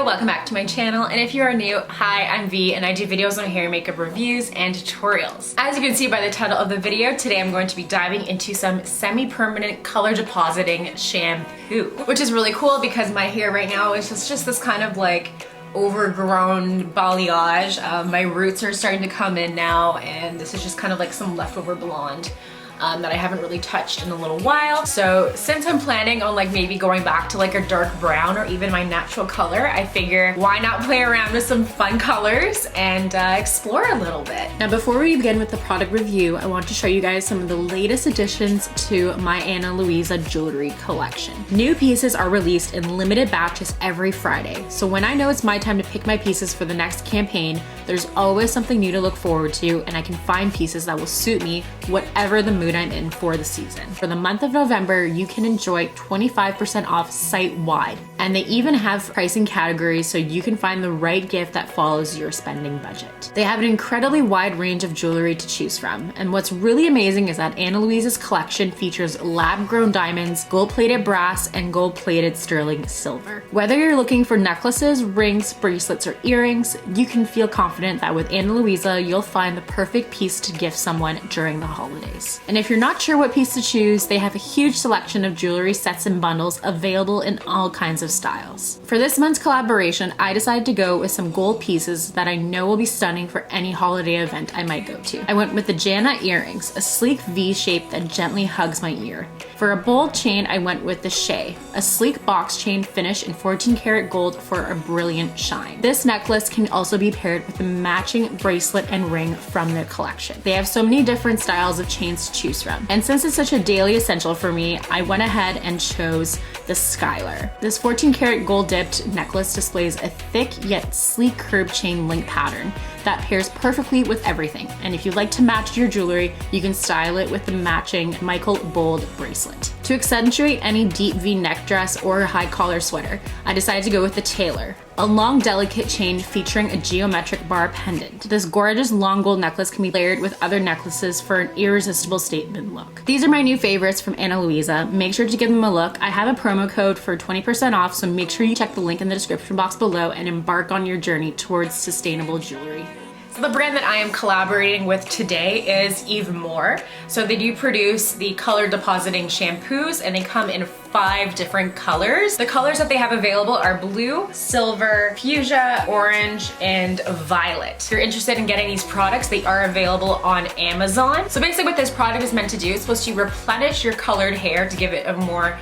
welcome back to my channel, and if you are new, hi, I'm V and I do videos on hair and makeup reviews and tutorials. As you can see by the title of the video, today I'm going to be diving into some semi-permanent color depositing shampoo, which is really cool because my hair right now is just this kind of like overgrown balayage. My roots are starting to come in now, and this is just kind of like some leftover blonde that I haven't really touched in a little while. So since I'm planning on like maybe going back to like a dark brown or even my natural color, I figure why not play around with some fun colors and explore a little bit. Now before we begin with the product review, I want to show you guys some of the latest additions to my Ana Luisa jewelry collection. New pieces are released in limited batches every Friday. So when I know it's my time to pick my pieces for the next campaign, there's always something new to look forward to, and I can find pieces that will suit me whatever the mood I'm in for the season. For the month of November, you can enjoy 25% off site-wide, and they even have pricing categories so you can find the right gift that follows your spending budget. They have an incredibly wide range of jewelry to choose from, and what's really amazing is that Ana Luisa's collection features lab-grown diamonds, gold-plated brass, and gold-plated sterling silver. Whether you're looking for necklaces, rings, bracelets, or earrings, you can feel confident that with Ana Luisa, you'll find the perfect piece to gift someone during the holidays. And if you're not sure what piece to choose, they have a huge selection of jewelry sets and bundles available in all kinds of styles. For this month's collaboration, I decided to go with some gold pieces that I know will be stunning for any holiday event I might go to. I went with the Jana earrings, a sleek V shape that gently hugs my ear. For a bold chain, I went with the Shay, a sleek box chain finished in 14 karat gold for a brilliant shine. This necklace can also be paired with a matching bracelet and ring from their collection. They have so many different styles of chains to choose from. And since it's such a daily essential for me, I went ahead and chose the Skylar. This 14 karat gold dipped necklace displays a thick yet sleek curved chain link pattern that pairs perfectly with everything. And if you like to match your jewelry, you can style it with the matching Michael Bold bracelet. To accentuate any deep V neck dress or high collar sweater, I decided to go with the Taylor, a long delicate chain featuring a geometric bar pendant. This gorgeous long gold necklace can be layered with other necklaces for an irresistible statement look. These are my new favorites from Ana Luisa. Make sure to give them a look. I have a promo code for 20% off, so make sure you check the link in the description box below and embark on your journey towards sustainable jewelry. The brand that I am collaborating with today is Evemore. So they do produce the color depositing shampoos, and they come in 5 different colors. The colors that they have available are blue, silver, fuchsia, orange, and violet. If you're interested in getting these products, they are available on Amazon. So basically what this product is meant to do is supposed to replenish your colored hair to give it a more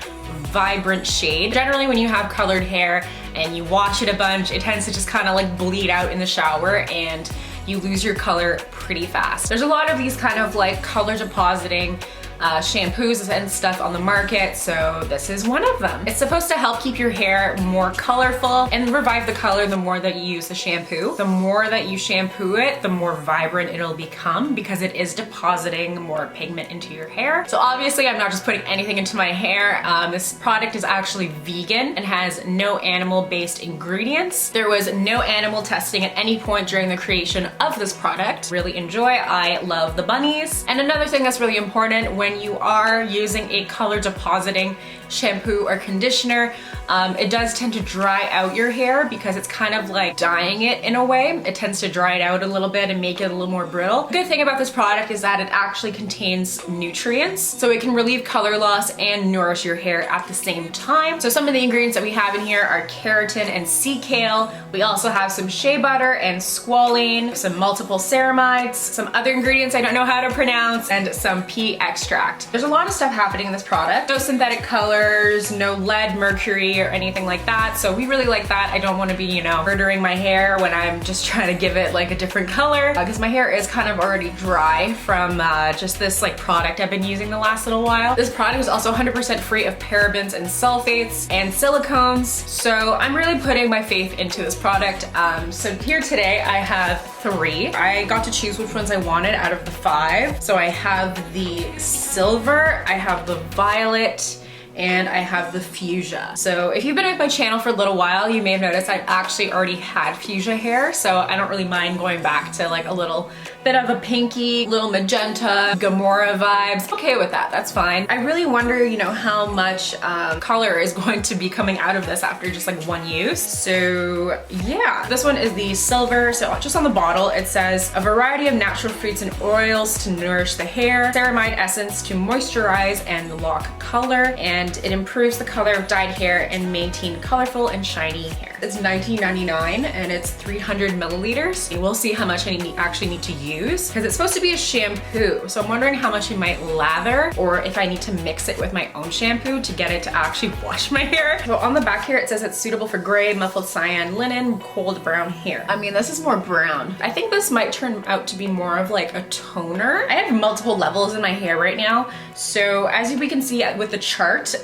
vibrant shade. Generally when you have colored hair and you wash it a bunch, it tends to just kind of like bleed out in the shower and you lose your color pretty fast. There's a lot of these kind of like color depositing shampoos and stuff on the market, so this is one of them. It's supposed to help keep your hair more colorful and revive the color the more that you use the shampoo. The more that you shampoo it, the more vibrant it'll become because it is depositing more pigment into your hair. So obviously I'm not just putting anything into my hair. This product is actually vegan and has no animal-based ingredients. There was no animal testing at any point during the creation of this product. Really enjoy. I love the bunnies. And another thing that's really important when you are using a color depositing shampoo or conditioner, it does tend to dry out your hair because it's kind of like dyeing it in a way. It tends to dry it out a little bit and make it a little more brittle. The good thing about this product is that it actually contains nutrients, so it can relieve color loss and nourish your hair at the same time. So some of the ingredients that we have in here are keratin and sea kale. We also have some shea butter and squalane, some multiple ceramides, some other ingredients I don't know how to pronounce, and some pea extract. There's a lot of stuff happening in this product. No synthetic colors, no lead, mercury, or anything like that. So we really like that. I don't want to be, you know, murdering my hair when I'm just trying to give it like a different color because my hair is kind of already dry from just this like product I've been using the last little while. This product is also 100% free of parabens and sulfates and silicones. So I'm really putting my faith into this product. So here today I have 3. I got to choose which ones I wanted out of the 5. So I have the silver, I have the violet, and I have the fuchsia. So if you've been with my channel for a little while, you may have noticed I've actually already had fuchsia hair, so I don't really mind going back to like a little bit of a pinky, little magenta, Gamora vibes. Okay with that, that's fine. I really wonder, you know, how much color is going to be coming out of this after just like one use. So yeah, this one is the silver. So just on the bottle, it says a variety of natural fruits and oils to nourish the hair, ceramide essence to moisturize and lock color, and it improves the color of dyed hair and maintain colorful and shiny hair. It's $19.99 and it's 300 milliliters. And we'll see how much I actually need to use because it's supposed to be a shampoo. So I'm wondering how much it might lather or if I need to mix it with my own shampoo to get it to actually wash my hair. So on the back here, it says it's suitable for gray, muffled cyan, linen, cold brown hair. I mean, this is more brown. I think this might turn out to be more of like a toner. I have multiple levels in my hair right now. So as we can see with the chart,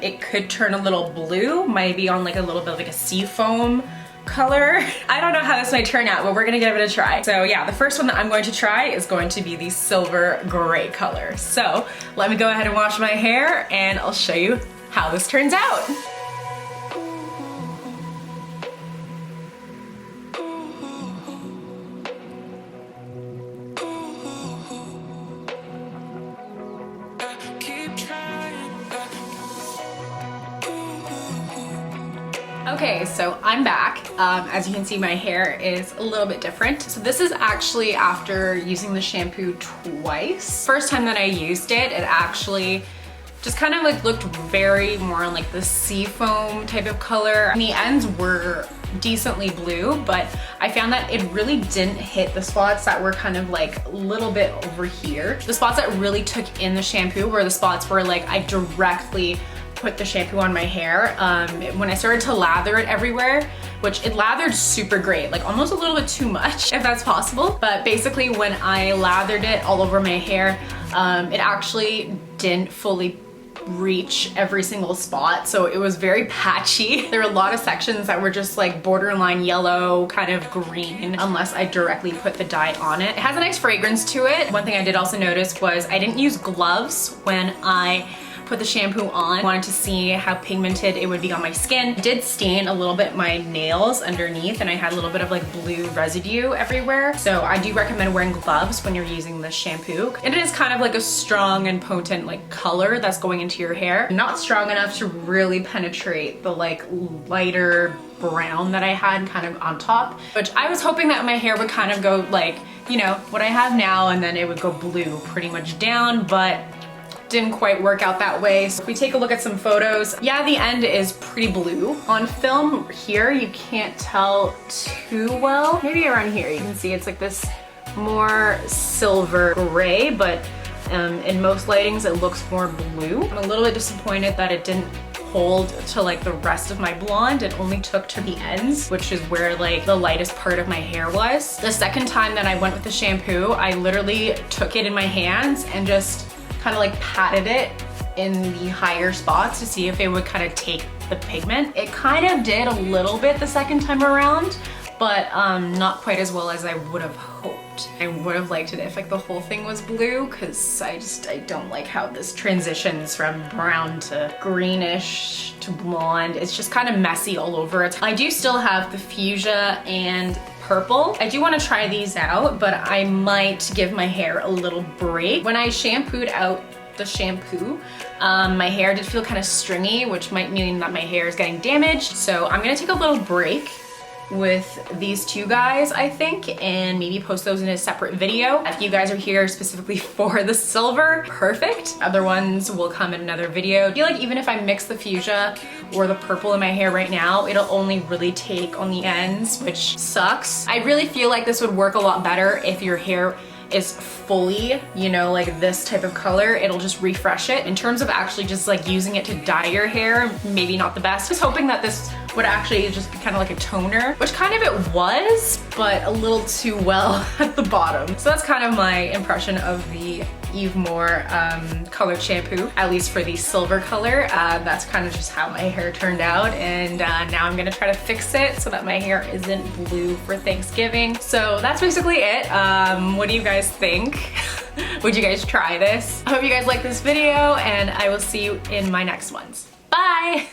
it could turn a little blue, maybe on like a little bit of like a sea foam color. I don't know how this might turn out, but we're gonna give it a try. So yeah, the first one that I'm going to try is going to be the silver gray color. So let me go ahead and wash my hair and I'll show you how this turns out. Okay, so I'm back. As you can see, my hair is a little bit different. So this is actually after using the shampoo twice. First time that I used it, it actually just kind of like looked very more on like the sea foam type of color. And the ends were decently blue, but I found that it really didn't hit the spots that were kind of like a little bit over here. The spots that really took in the shampoo were the spots where like I directly put the shampoo on my hair. When I started to lather it everywhere, which it lathered super great, like almost a little bit too much if that's possible. But basically when I lathered it all over my hair, it actually didn't fully reach every single spot. So it was very patchy. There were a lot of sections that were just like borderline yellow, kind of green, unless I directly put the dye on it. It has a nice fragrance to it. One thing I did also notice was I didn't use gloves when I put the shampoo on. I wanted to see how pigmented it would be on my skin. It did stain a little bit my nails underneath and I had a little bit of like blue residue everywhere. So I do recommend wearing gloves when you're using this shampoo. It is kind of like a strong and potent like color that's going into your hair. Not strong enough to really penetrate the like lighter brown that I had kind of on top, which I was hoping that my hair would kind of go like, you know, what I have now, and then it would go blue pretty much down, but didn't quite work out that way. So if we take a look at some photos, yeah, the end is pretty blue. On film here, you can't tell too well. Maybe around here, you can see it's like this more silver gray, but in most lightings, it looks more blue. I'm a little bit disappointed that it didn't hold to like the rest of my blonde. It only took to the ends, which is where like the lightest part of my hair was. The second time that I went with the shampoo, I literally took it in my hands and just kind of like patted it in the higher spots to see if it would kind of take the pigment. It kind of did a little bit the second time around, but not quite as well as I would have hoped. I would have liked it if like the whole thing was blue, because I don't like how this transitions from brown to greenish to blonde. It's just kind of messy all over it. I do still have the fuchsia and purple. I do want to try these out, but I might give my hair a little break. When I shampooed out the shampoo, my hair did feel kind of stringy, which might mean that my hair is getting damaged. So I'm gonna take a little break with these two guys, I think, and maybe post those in a separate video. If you guys are here specifically for the silver, perfect. Other ones will come in another video. I feel like even if I mix the fuchsia or the purple in my hair right now, it'll only really take on the ends, which sucks. I really feel like this would work a lot better if your hair is fully, you know, like this type of color. It'll just refresh it. In terms of actually just like using it to dye your hair, maybe not the best. I was hoping that this would actually just be kind of like a toner, which kind of it was, but a little too well at the bottom. So that's kind of my impression of the Evemore colored shampoo, at least for the silver color. That's kind of just how my hair turned out, and now I'm gonna try to fix it so that my hair isn't blue for Thanksgiving. So that's basically it. What do you guys think? Would you guys try this? I hope you guys like this video, and I will see you in my next ones. Bye!